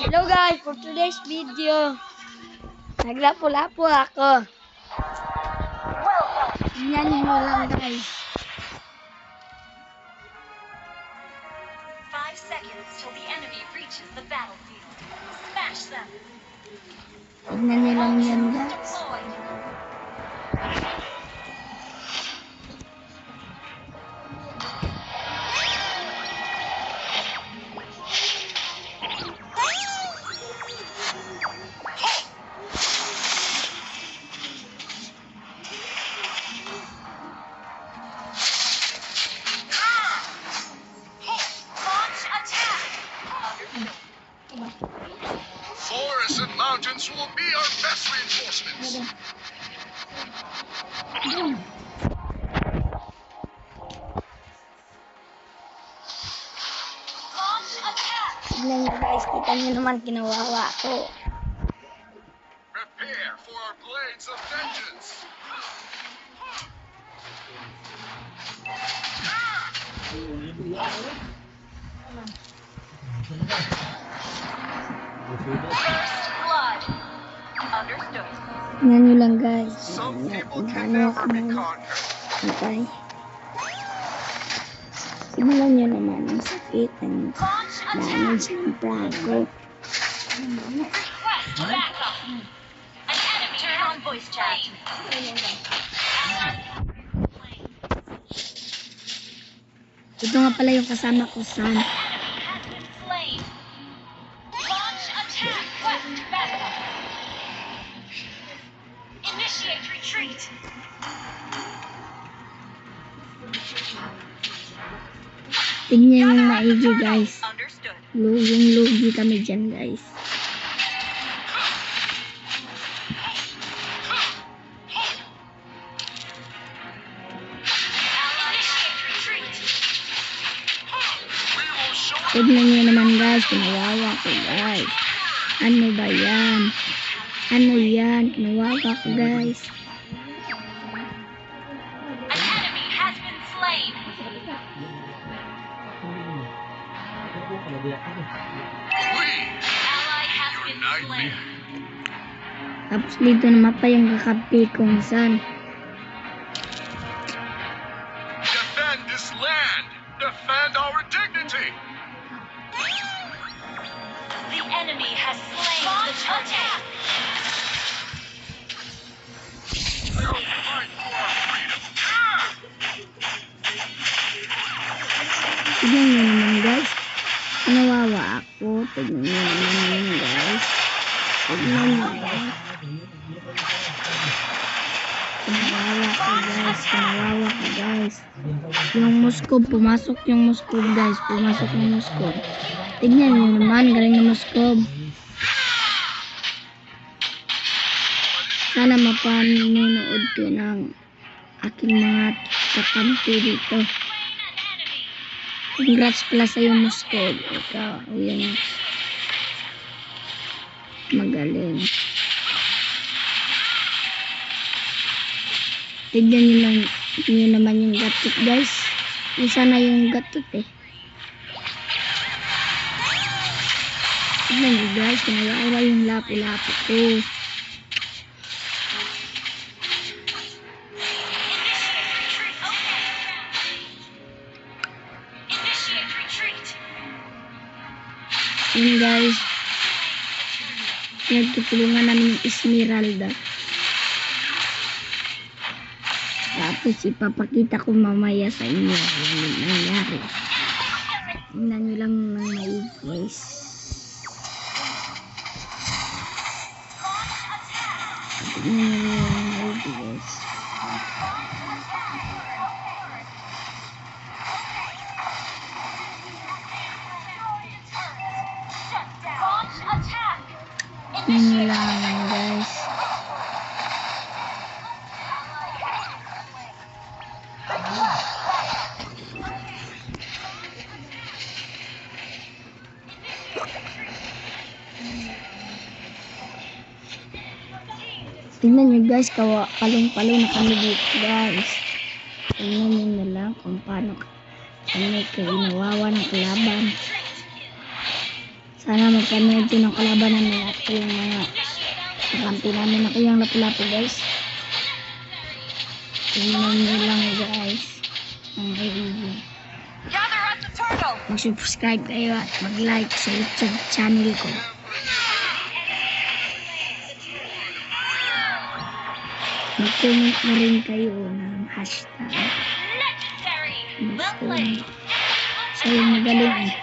Hello guys, for today's video, naglapo-lapo ako. Tingnan nyo lang guys. 5 seconds till the enemy reaches the battlefield. Smash them. Tingnan nyo lang yan guys. Forests and mountains will be our best reinforcements. Tingnan nyo guys, kita nyo naman kinawawa ko. Prepare for our blades of vengeance. First blood. Understood. Tingnan nyo lang guys. Some people can Ano never ako be ng conquered. patay. Tingnan nyo naman ang sakit ng Launch damage attack. ng prangko. Request backup. An enemy turn on voice chat. Ito nga pala yung kasama ko San. Has been slain. Launch attack. Request backup. Initiate retreat. Tingnan yung maigi guys. Understood. Luging-lugi kami dyan guys. Initiate retreat. We will show Tignan nyo naman guys, kinawawa ko guys. Ano ba yan? Ano yan? Kinawawa ko guys. An enemy has been slain. we Ally has your been slain. nightmare. Tapos dito naman pa yung kakapi kong San. Defend this land. Defend our dignity. The enemy has slain the target. We will fight for our freedom. Tignan nyo naman guys. Kinawawa ako. Tignan nyo naman yun guys. Tignan nyo guys. Kinawawa ko guys. Kinawawa ko guys. Yung Moskow, pumasok yung Moskow guys. Pumasok yung Moskow. Tignan nyo naman. Galing na Moskow. Sana mapanonood ko ng aking mga kakampi dito. Congrats pala sa'yo, Moskow. Ikaw, yun. Magaling. Tignan nyo naman yung gatot, guys. Isa na yung gatot, eh. Tignan nyo, guys. Kinawawa yung lapu-lapu ko. Initiate retreat. Yun, guys. Nagtutulungan namin yung Esmeralda. Tapos ipapakita ko mamaya sa inyo yung nangyari. Tingnan nyo lang ng maigi, guys. Tingnan nyo lang ng maigi, guys. Launch attack. Tingnan nyo lang, guys. Tingnan nyo guys, palong-palong na kami dito guys. Tingnan nyo na lang kung paano Kami kay nawawa ng kalaban. Sana mapanood yun ng kalabanan na at yung mga kakampi namin. Ako yung lapu-lapu guys. Tingnan nyo lang guys. Ang review. Gather at the turtle. Mag-subscribe kayo at mag-like sa YouTube channel ko. Mag-comment na rin kayo ng hashtag. Legendary. Well Gusto played. nyo. Sa'yo magaling eh.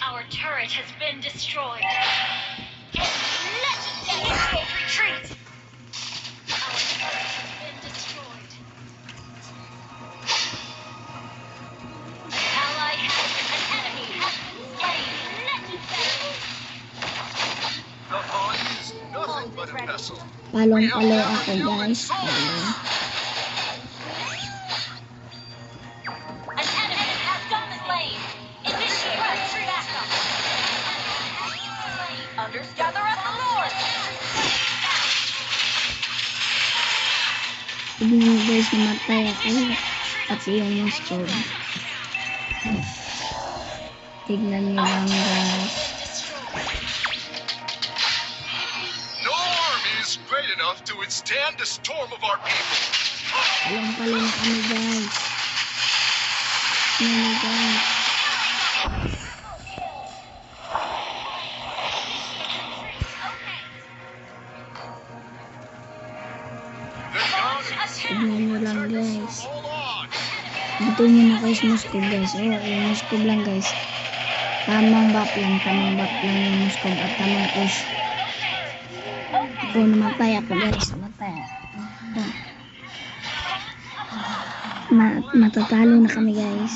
Our turret has been destroyed. Legendary. Retreat. Our turret has been destroyed. An ally has an enemy has been slain. Legendary. The body is nothing but a vessel. Palong-palo ako guys. Palo. An enemy has been slain. Initiate retreat backup. Gather at the Lord. Tignan nyo guys, namatay ako. Pati yung monster. Tignan nyo lang guys. No army is great enough to withstand the storm of our people. Palong-palo na kami guys. Tignan nyo guys. The gods Tignan nyo lang guys. hold on. Dito nyo na guys, Moskov guys. Oh, yung Moskov lang guys. Tamang bap lang yung Moskov at tamang push. Ako namatay ako guys, namatay ako. Matatalo na kami guys.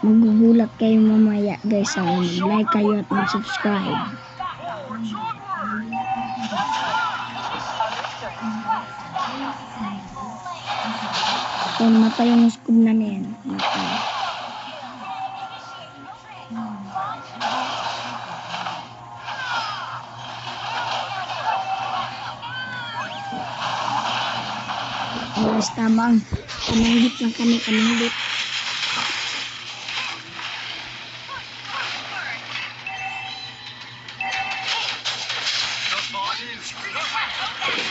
Maghuhulat kayo mamaya guys, mag-like kayo at mag-subscribe. So, namatay yung Moskov namin. Namatay. Guys, tamang hit lang kami, hit. The body is nothing.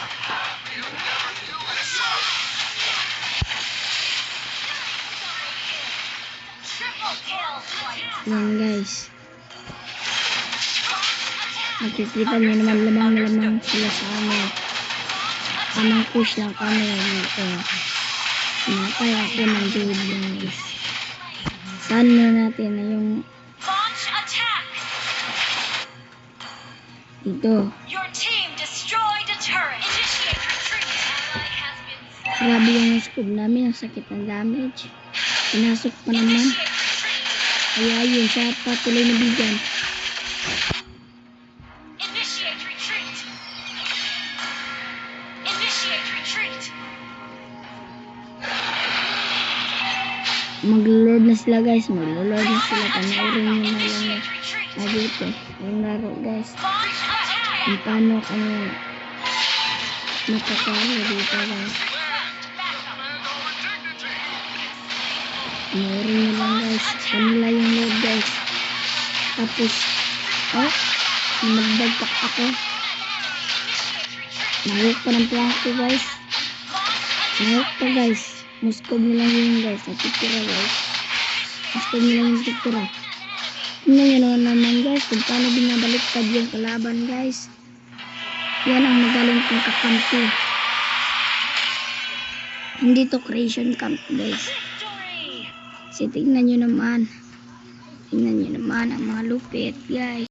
You never knew it so. Triple kill. Yan guys. Nakikita nyo naman lamang sila sa amin. Tamang push lang kami dito. Namatay ako ng dude guys. Saan na natin na yung Launch attack. dito. Your team destroyed a turret. Initiate retreat. Ally has been slain. Grabe yung scope namin. Ang sakit ng damage. Pinasok pa naman. Initiate retreat. Kaya yun, siya pa tuloy na bigyan. Initiate retreat. Initiate retreat. Mag-load na sila guys. Mag-load na sila. Panoorin nyo na lang Initiate retreat. na dito. Yung laro guys. Launch attack. Kung paano kami makakaya dito guys. Land our dignity. Panoorin nyo lang guys. Kanila yung load guys. Tapos, oh, nagdagpak ako. Nahuk pa ng plangko guys. Nahuk pa guys. Moskov nila yun guys. Natitira guys. Moskov nila yung natitira. Tingnan nyo naman guys. Kung paano binabaliktad yung kalaban guys. Yan ang magaling kong kakampi. Hindi to creation camp guys. Victory. Kasi tingnan nyo naman. Tingnan nyo naman ang mga lupit guys.